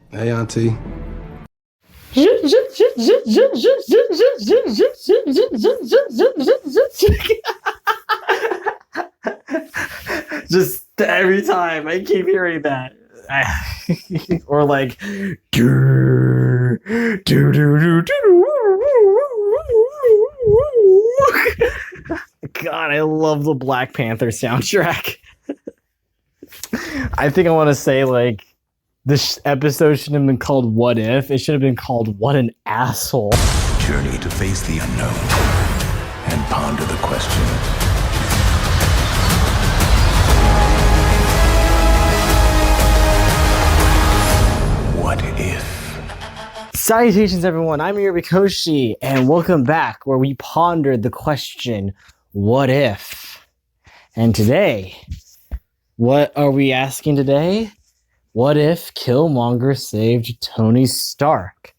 Hey, Auntie. Just every time I keep hearing that. Or like "Doo, doo, doo, doo, doo." God, I love the Black Panther soundtrack. I think I want to say like this episode shouldn't have been called What If. It should have been called What an Asshole. Journey to face the unknown and ponder the question. What if? Salutations, everyone. I'm Iribikoshi, and welcome back where we pondered the question, what if? And today, what are we asking today? What if Killmonger saved Tony Stark?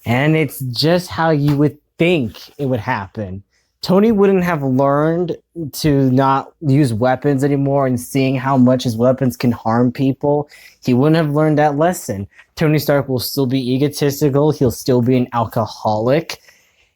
And it's just how you would think it would happen. Tony wouldn't have learned to not use weapons anymore, and seeing how much his weapons can harm people, he wouldn't have learned that lesson. Tony Stark will still be egotistical. He'll still be an alcoholic.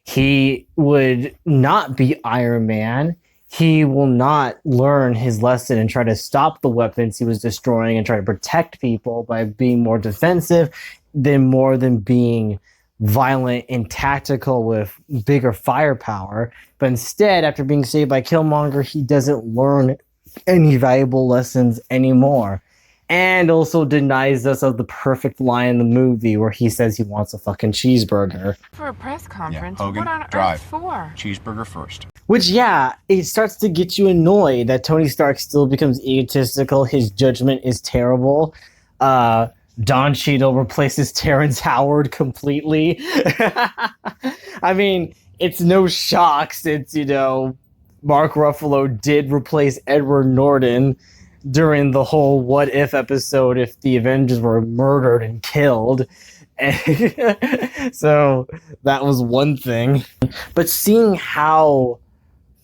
He would not be Iron Man. He will not learn his lesson and try to stop the weapons he was destroying and try to protect people by being more defensive more than being violent and tactical with bigger firepower. But instead, after being saved by Killmonger, he doesn't learn any valuable lessons anymore. And also denies us of the perfect line in the movie where he says he wants a fucking cheeseburger. For a press conference, Hogan, what on drive. earth for? Cheeseburger first. Which, yeah, it starts to get you annoyed that Tony Stark still becomes egotistical. His judgment is terrible. Don Cheadle replaces Terrence Howard completely. I mean, it's no shock since, Mark Ruffalo did replace Edward Norton during the whole What If episode if the Avengers were murdered and killed. So that was one thing. But seeing how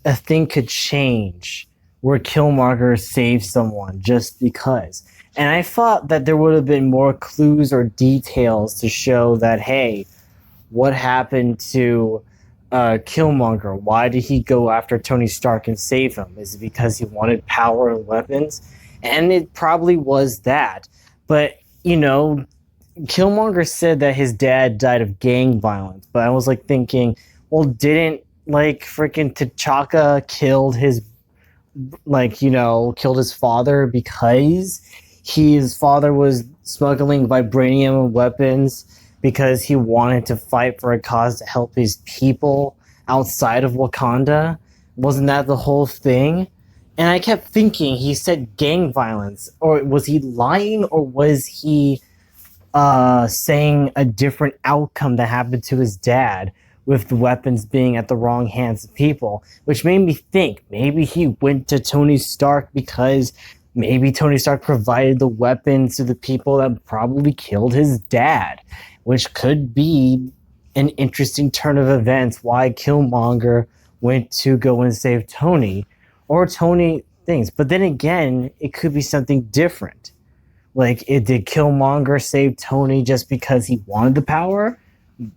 a thing could change where Killmonger saves someone just because. And I thought that there would have been more clues or details to show that, hey, what happened to Killmonger? Why did he go after Tony Stark and save him? Is it because he wanted power and weapons? And it probably was that. But, Killmonger said that his dad died of gang violence. But I was thinking, well, didn't freaking T'Chaka killed his father because his father was smuggling vibranium weapons because he wanted to fight for a cause to help his people outside of Wakanda? Wasn't that the whole thing? And I kept thinking he said gang violence, or was he lying, or was he saying a different outcome that happened to his dad with the weapons being at the wrong hands of people? Which made me think maybe he went to Tony Stark because maybe Tony Stark provided the weapons to the people that probably killed his dad, which could be an interesting turn of events why Killmonger went to go and save Tony, or Tony things. But then again, it could be something different. Did Killmonger save Tony just because he wanted the power?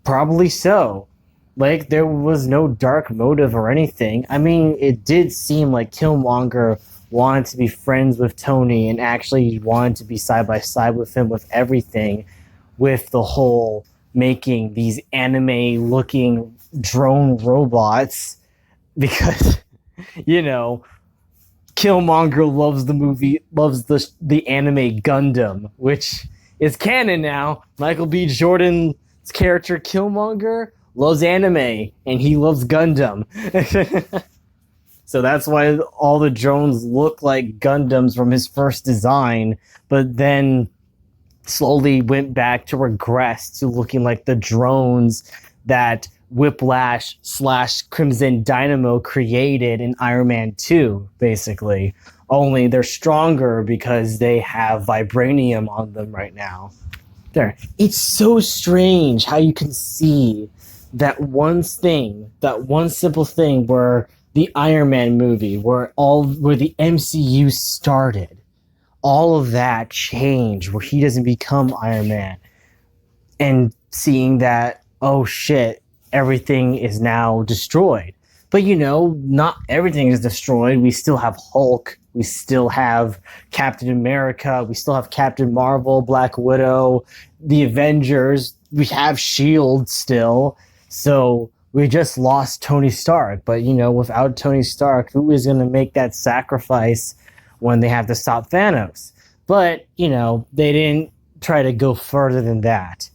Probably so. There was no dark motive or anything. I mean, it did seem like Killmonger wanted to be friends with Tony and actually wanted to be side by side with him with everything, with the whole making these anime-looking drone robots because, Killmonger loves the anime Gundam, which is canon now. Michael B. Jordan's character Killmonger loves anime, and he loves Gundam. So that's why all the drones look like Gundams from his first design, but then slowly went back to regress to looking like the drones that Whiplash / Crimson Dynamo created in Iron Man 2, basically. Only they're stronger because they have vibranium on them right now. There. It's so strange how you can see that one simple thing where the Iron Man movie, where the MCU started, all of that change where he doesn't become Iron Man, and seeing that, oh shit, everything is now destroyed. But not everything is destroyed. We still have Hulk. We still have Captain America. We still have Captain Marvel, Black Widow, the Avengers. We have Shield still. So we just lost Tony Stark. But without Tony Stark, who is going to make that sacrifice when they have to stop Thanos? But they didn't try to go further than that.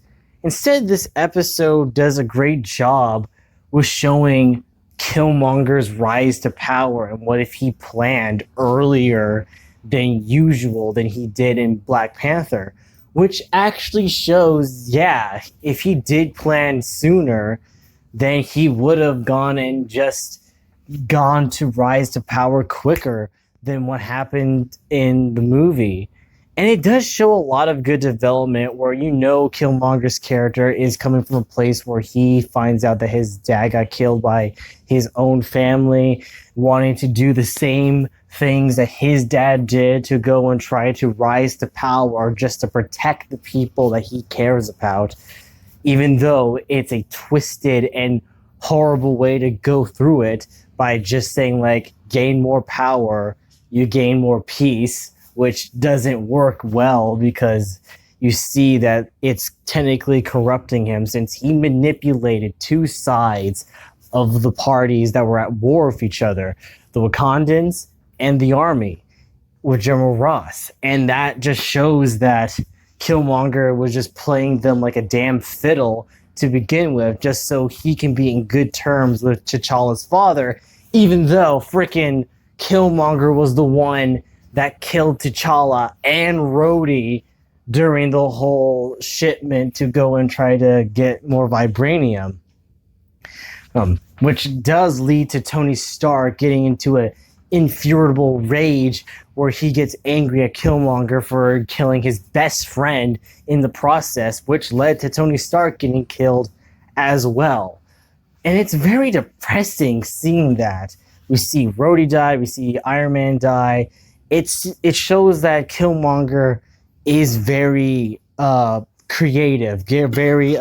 Instead, this episode does a great job with showing Killmonger's rise to power and what if he planned earlier than usual than he did in Black Panther, which actually shows, yeah, if he did plan sooner, then he would have gone and just gone to rise to power quicker than what happened in the movie. And it does show a lot of good development where Killmonger's character is coming from a place where he finds out that his dad got killed by his own family, wanting to do the same things that his dad did to go and try to rise to power just to protect the people that he cares about, even though it's a twisted and horrible way to go through it by just saying, like, gain more power, you gain more peace, which doesn't work well because you see that it's technically corrupting him since he manipulated two sides of the parties that were at war with each other, the Wakandans and the army with General Ross. And that just shows that Killmonger was just playing them like a damn fiddle to begin with, just so he can be in good terms with T'Challa's father, even though frickin' Killmonger was the one that killed T'Challa and Rhodey during the whole shipment to go and try to get more vibranium. Which does lead to Tony Stark getting into an infuriable rage where he gets angry at Killmonger for killing his best friend in the process, which led to Tony Stark getting killed as well. And it's very depressing seeing that. We see Rhodey die, we see Iron Man die. It shows that Killmonger is very creative, very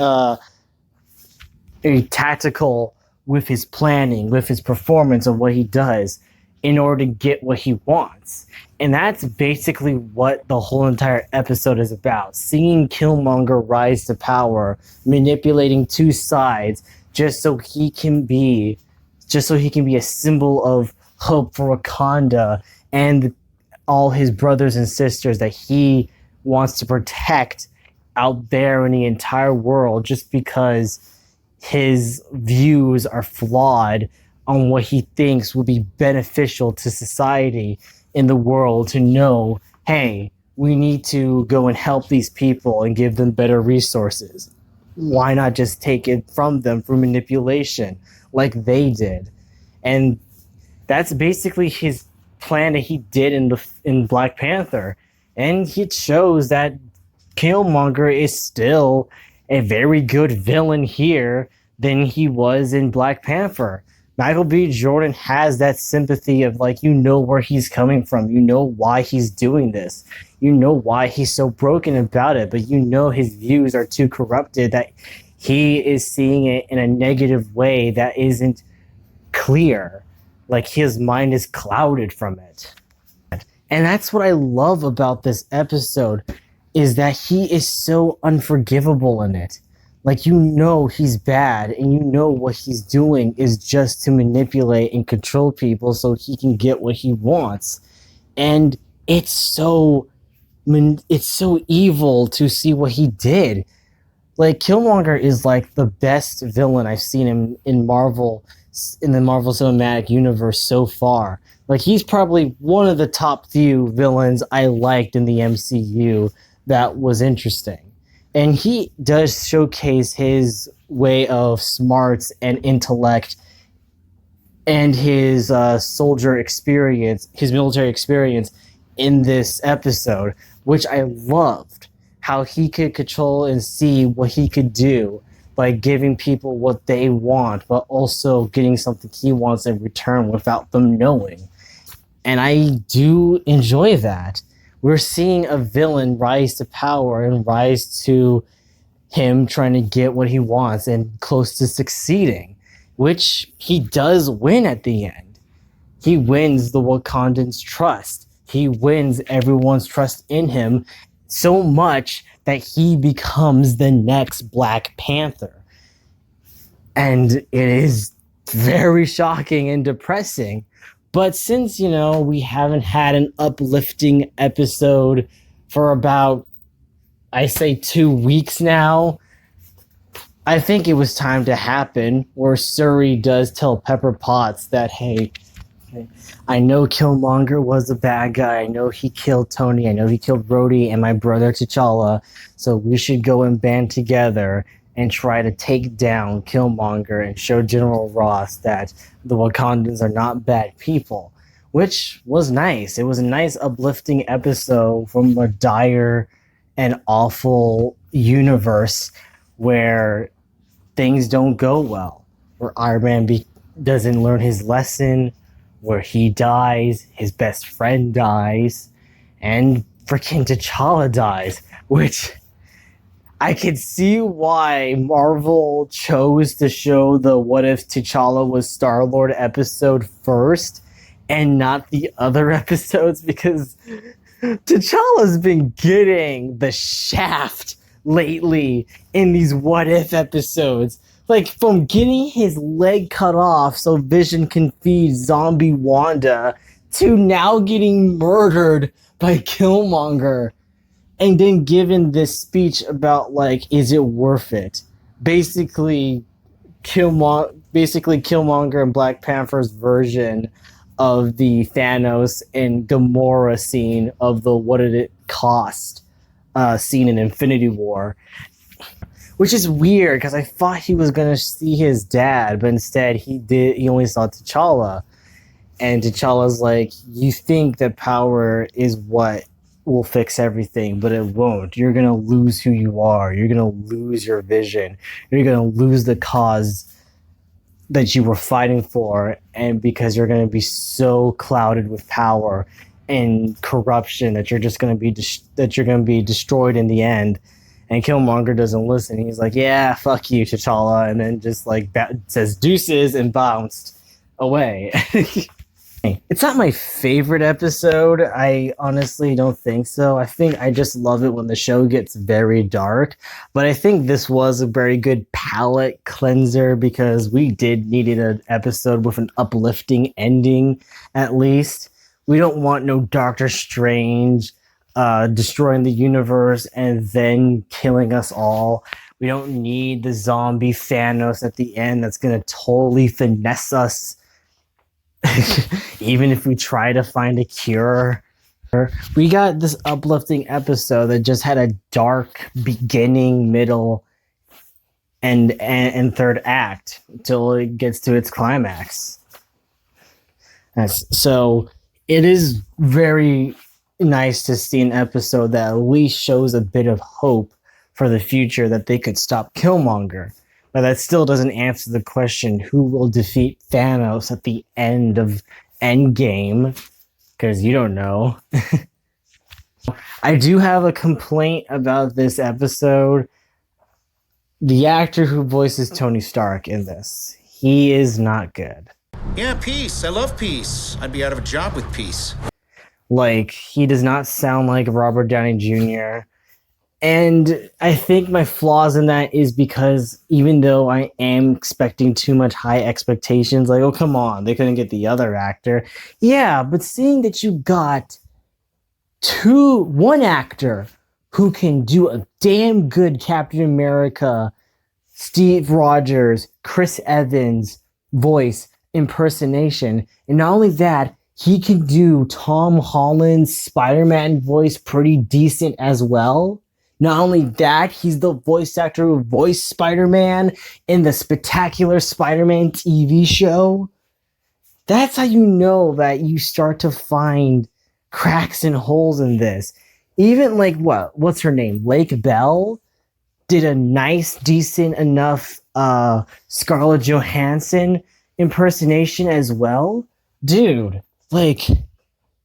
tactical with his planning, with his performance of what he does in order to get what he wants. And that's basically what the whole entire episode is about. Seeing Killmonger rise to power, manipulating two sides just so he can be a symbol of hope for Wakanda and all his brothers and sisters that he wants to protect out there in the entire world, just because his views are flawed on what he thinks would be beneficial to society in the world, to know, hey, we need to go and help these people and give them better resources. Why not just take it from them through manipulation like they did? And that's basically his plan that he did in Black Panther. And it shows that Killmonger is still a very good villain here than he was in Black Panther. Michael B. Jordan has that sympathy of, like, where he's coming from. Why he's doing this. Why he's so broken about it. But his views are too corrupted that he is seeing it in a negative way that isn't clear. Like, his mind is clouded from it. And that's what I love about this episode, is that he is so unforgivable in it. Like, he's bad, and what he's doing is just to manipulate and control people so he can get what he wants. And it's so evil to see what he did. Like, Killmonger is like the best villain I've seen him in Marvel, in the Marvel Cinematic Universe so far. Like, he's probably one of the top few villains I liked in the MCU that was interesting. And he does showcase his way of smarts and intellect and his soldier experience, his military experience in this episode, which I loved. How he could control and see what he could do by giving people what they want, but also getting something he wants in return without them knowing. And I do enjoy that. We're seeing a villain rise to power and rise to him trying to get what he wants and close to succeeding, which he does win at the end. He wins the Wakandans' trust. He wins everyone's trust in him so much that he becomes the next Black Panther. And it is very shocking and depressing. But since, we haven't had an uplifting episode for about, I say, 2 weeks now, I think it was time to happen where Shuri does tell Pepper Potts that, hey, I know Killmonger was a bad guy. I know he killed Tony. I know he killed Rhodey and my brother T'Challa. So we should go and band together and try to take down Killmonger and show General Ross that the Wakandans are not bad people, which was nice. It was a nice uplifting episode from a dire and awful universe where things don't go well, where Iron Man doesn't learn his lesson, where he dies, his best friend dies, and freaking T'Challa dies, which I could see why Marvel chose to show the What If T'Challa Was Star-Lord episode first and not the other episodes, because T'Challa's been getting the shaft lately in these What If episodes. Like, from getting his leg cut off so Vision can feed zombie Wanda to now getting murdered by Killmonger and then given this speech about, like, is it worth it? Basically Killmonger and Black Panther's version of the Thanos and Gamora scene of the what did it cost scene in Infinity War. Which is weird because I thought he was gonna see his dad, but instead he only saw T'Challa. And T'Challa's like, you think that power is what will fix everything, but it won't. You're gonna lose who you are. You're gonna lose your vision. You're gonna lose the cause that you were fighting for, and because you're gonna be so clouded with power and corruption that you're just gonna be destroyed in the end. And Killmonger doesn't listen. He's like, yeah, fuck you, T'Challa, and then just like says deuces and bounced away. It's not my favorite episode. I honestly don't think so. I think I just love it when the show gets very dark. But I think this was a very good palate cleanser because we needed an episode with an uplifting ending, at least. We don't want no Doctor Strange destroying the universe and then killing us all. We don't need the zombie Thanos at the end that's going to totally finesse us. Even if we try to find a cure. We got this uplifting episode that just had a dark beginning, middle, and third act until it gets to its climax. So it is very nice to see an episode that at least shows a bit of hope for the future that they could stop Killmonger. But that still doesn't answer the question, who will defeat Thanos at the end of Endgame? Because you don't know. I do have a complaint about this episode. The actor who voices Tony Stark in this, he is not good. Yeah, peace. I love peace. I'd be out of a job with peace. Like, he does not sound like Robert Downey Jr., and I think my flaws in that is because even though I am expecting too much high expectations, like, oh, come on, they couldn't get the other actor. Yeah, but seeing that you got one actor who can do a damn good Captain America, Steve Rogers, Chris Evans voice impersonation, and not only that, he can do Tom Holland's Spider-Man voice pretty decent as well. Not only that, he's the voice actor who voiced Spider-Man in the Spectacular Spider-Man TV show. That's how you know that you start to find cracks and holes in this. Even like what's her name? Lake Bell did a nice, decent enough Scarlett Johansson impersonation as well. Dude, like,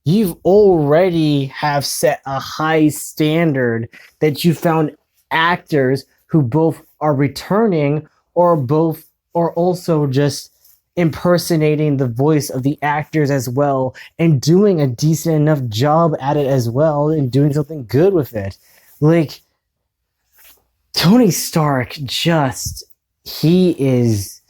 you've already have set a high standard that you found actors who both are returning or both are also just impersonating the voice of the actors as well and doing a decent enough job at it as well and doing something good with it. Like Tony Stark just he's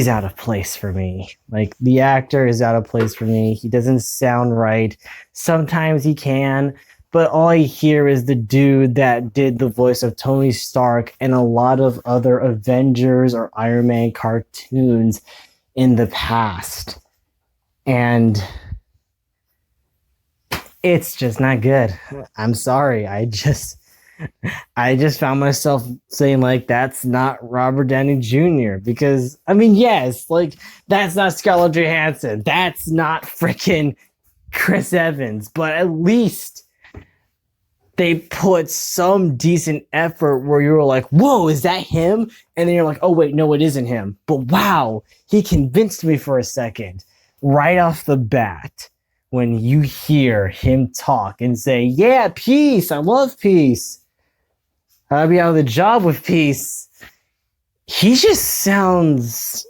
out of place for me. Like the actor is out of place for me. He doesn't sound right. Sometimes he can, but all I hear is the dude that did the voice of Tony Stark and a lot of other Avengers or Iron Man cartoons in the past. And it's just not good. I'm sorry. I just found myself saying like that's not Robert Downey Jr. because I mean yes, like that's not Scarlett Johansson, that's not freaking Chris Evans, but at least they put some decent effort where you were like, whoa, is that him? And then you're like, oh wait, no, it isn't him. But wow, he convinced me for a second right off the bat when you hear him talk and say, yeah, peace, I love peace. I'll be out of the job with peace. He just sounds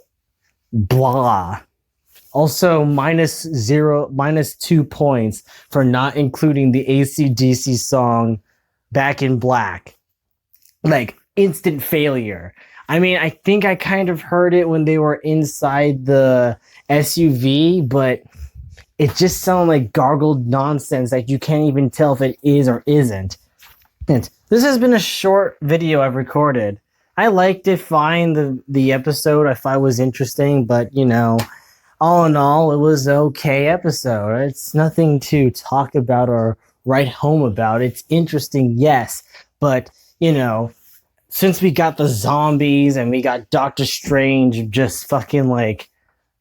blah. Also, minus 2 points for not including the AC/DC song Back in Black. Like, instant failure. I mean, I think I kind of heard it when they were inside the SUV, but it just sounded like gargled nonsense that you can't even tell if it is or isn't. And this has been a short video I've recorded. I liked it fine, the episode I thought was interesting, but you know, all in all, it was an okay episode. It's nothing to talk about or write home about. It's interesting, yes, but you know, since we got the zombies and we got Doctor Strange just fucking like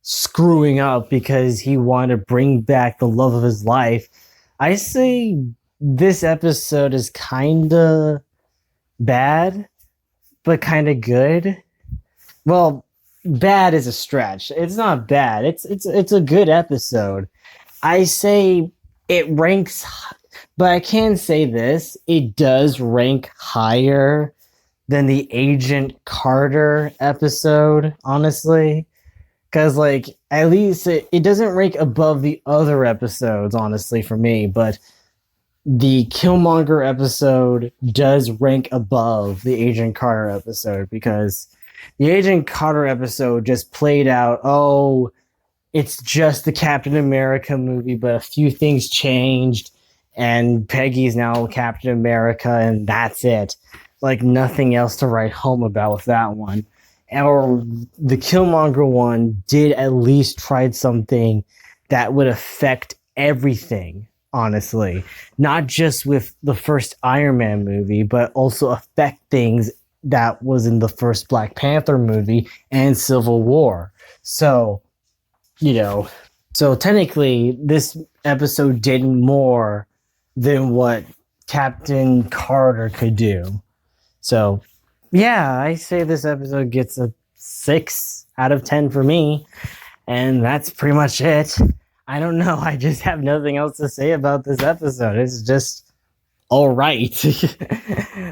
screwing up because he wanted to bring back the love of his life, I say this episode is kinda bad, but kinda good. Well, bad is a stretch. It's not bad. It's a good episode. I say it ranks, but I can say this: it does rank higher than the Agent Carter episode, honestly. Because, like, at least it doesn't rank above the other episodes, honestly, for me, but the Killmonger episode does rank above the Agent Carter episode because the Agent Carter episode just played out, oh, it's just the Captain America movie, but a few things changed, and Peggy's now Captain America, and that's it. Like, nothing else to write home about with that one. Or the Killmonger one did at least try something that would affect everything, honestly. Not just with the first Iron Man movie, but also affect things that was in the first Black Panther movie and Civil War. So, you know, so technically this episode did more than what Captain Carter could do. So, yeah, I say this episode gets a 6 out of 10 for me, and that's pretty much it. I don't know, I just have nothing else to say about this episode. It's just all right.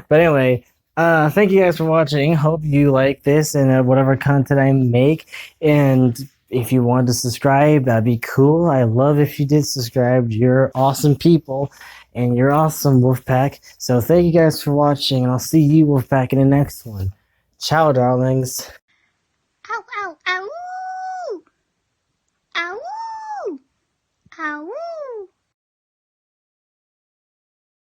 But anyway, thank you guys for watching. Hope you like this and whatever content I make. And if you want to subscribe, that'd be cool. I love if you did subscribe. You're awesome people. And you're awesome, Wolfpack. So thank you guys for watching, and I'll see you, Wolfpack, in the next one. Ciao, darlings.